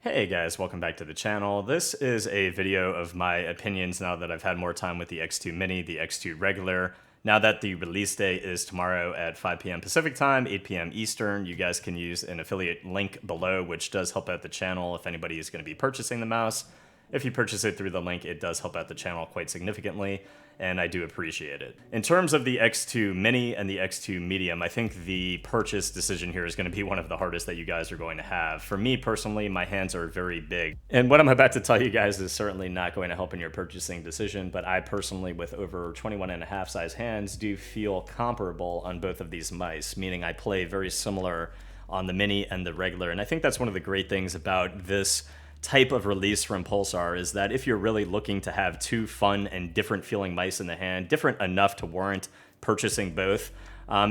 Hey guys, welcome back to the channel. This is a video of my opinions now that I've had more time with the X2 Mini, the X2 Regular. Now that the release day is tomorrow at 5 p.m. Pacific time, 8 p.m. Eastern, you guys can use an affiliate link below, which does help out the channel if anybody is going to be purchasing the mouse. If you purchase it through the link, it does help out the channel quite significantly, and I do appreciate it. In terms of the X2 Mini and the X2 Medium, I think the purchase decision here is going to be one of the hardest that you guys are going to have. For me personally, my hands are very big, and what I'm about to tell you guys is certainly not going to help in your purchasing decision, but I personally, with over 21.5 size hands, do feel comparable on both of these mice, meaning I play very similar on the Mini and the Regular, and I think that's one of the great things about this type of release from Pulsar is that if you're really looking to have two fun and different feeling mice in the hand, different enough to warrant purchasing both,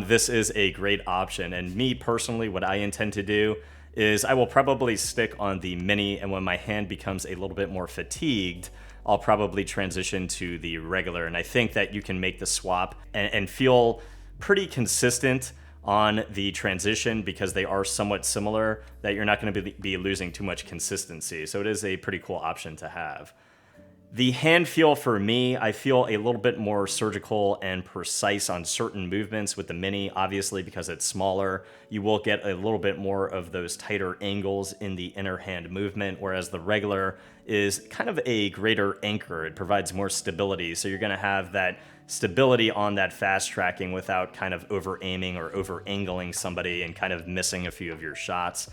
this is a great option. And me personally, what I intend to do is I will probably stick on the Mini, and when my hand becomes a little bit more fatigued, I'll probably transition to the Regular. And I think that you can make the swap and feel pretty consistent on the transition because they are somewhat similar, that you're not going to be losing too much consistency. So it is a pretty cool option to have. The hand feel for me, I feel a little bit more surgical and precise on certain movements with the Mini, obviously because it's smaller. You will get a little bit more of those tighter angles in the inner hand movement, whereas the Regular is kind of a greater anchor. It provides more stability, so you're going to have that stability on that fast tracking without kind of over aiming or over angling somebody and kind of missing a few of your shots.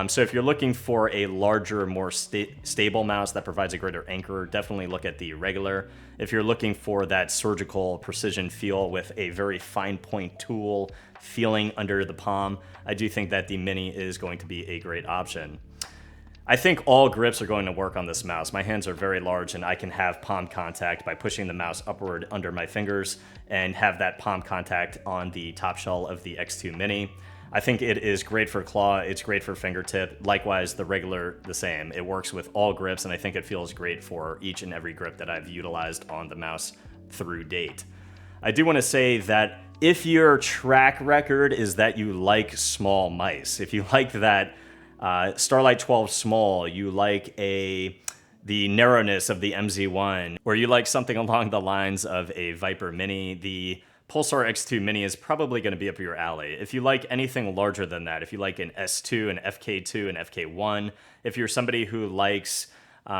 So if you're looking for a larger, more stable mouse that provides a greater anchor, definitely look at the Regular. If you're looking for that surgical precision feel with a very fine point tool feeling under the palm, I do think that the Mini is going to be a great option. I think all grips are going to work on this mouse. My hands are very large and I can have palm contact by pushing the mouse upward under my fingers and have that palm contact on the top shell of the X2 Mini. I think it is great for claw, it's great for fingertip. Likewise, the Regular, the same. It works with all grips, and I think it feels great for each and every grip that I've utilized on the mouse through date. I do want to say that if your track record is that you like small mice, if you like that Starlight 12 small, you like the narrowness of the MZ1, or you like something along the lines of a Viper Mini, the Pulsar X2 Mini is probably going to be up your alley. If you like anything larger than that, if you like an S2, an FK2, an FK1, if you're somebody who likes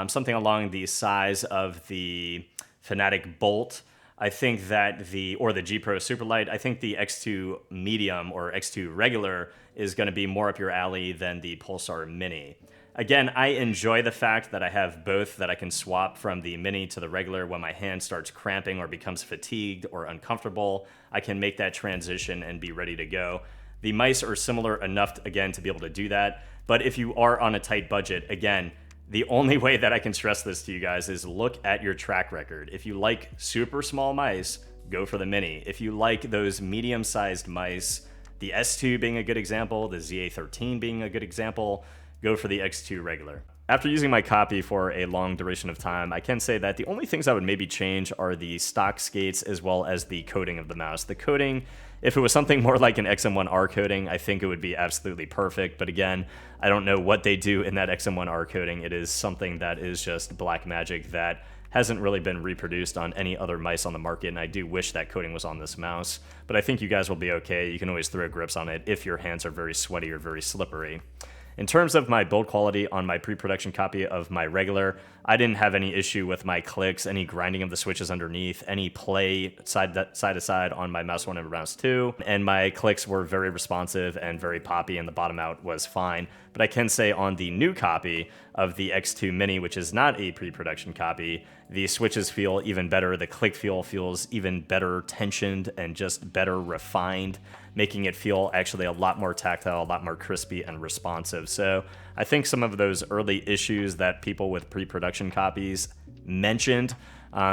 something along the size of the Fanatic Bolt, I think that or the G Pro Superlight, I think the X2 Medium or X2 Regular is going to be more up your alley than the Pulsar Mini. Again, I enjoy the fact that I have both, that I can swap from the Mini to the Regular when my hand starts cramping or becomes fatigued or uncomfortable. I can make that transition and be ready to go. The mice are similar enough, again, to be able to do that. But if you are on a tight budget, again, the only way that I can stress this to you guys is look at your track record. If you like super small mice, go for the Mini. If you like those medium-sized mice, the S2 being a good example, the ZA13 being a good example, go for the X2 Regular. After using my copy for a long duration of time, I can say that the only things I would maybe change are the stock skates as well as the coating of the mouse. The coating, if it was something more like an XM1R coating, I think it would be absolutely perfect. But again, I don't know what they do in that XM1R coating. It is something that is just black magic that hasn't really been reproduced on any other mice on the market, and I do wish that coating was on this mouse. But I think you guys will be okay. You can always throw grips on it if your hands are very sweaty or very slippery. In terms of my build quality on my pre-production copy of my Regular, I didn't have any issue with my clicks, any grinding of the switches underneath, any play side to side on my mouse 1 and mouse 2, and my clicks were very responsive and very poppy, and the bottom out was fine. But I can say on the new copy of the X2 Mini, which is not a pre-production copy, the switches feel even better, the click feel feels even better tensioned and just better refined, making it feel actually a lot more tactile, a lot more crispy and responsive. So I think some of those early issues that people with pre-production copies mentioned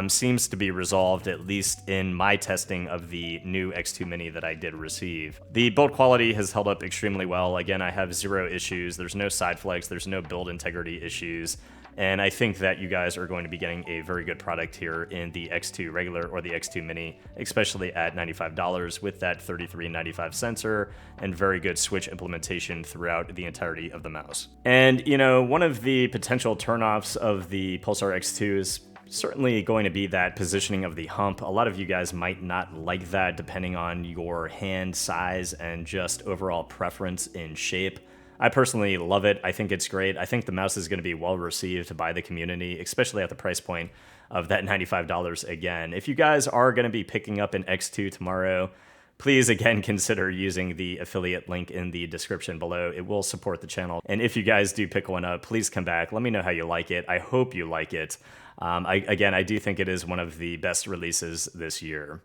seems to be resolved, at least in my testing of the new X2 Mini that I did receive. The build quality has held up extremely well. Again, I have zero issues. There's no side flex, there's no build integrity issues. And I think that you guys are going to be getting a very good product here in the X2 regular or the X2 Mini, especially at $95 with that 3395 sensor and very good switch implementation throughout the entirety of the mouse. And, you know, one of the potential turnoffs of the Pulsar X2 is certainly going to be that positioning of the hump. A lot of you guys might not like that depending on your hand size and just overall preference in shape. I personally love it. I think it's great. I think the mouse is going to be well received by the community, especially at the price point of that $95 again. If you guys are going to be picking up an X2 tomorrow, please again consider using the affiliate link in the description below. It will support the channel. And if you guys do pick one up, please come back. Let me know how you like it. I hope you like it. I do think it is one of the best releases this year.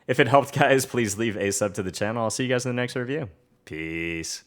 If it helped, guys, please leave a sub to the channel. I'll see you guys in the next review. Peace.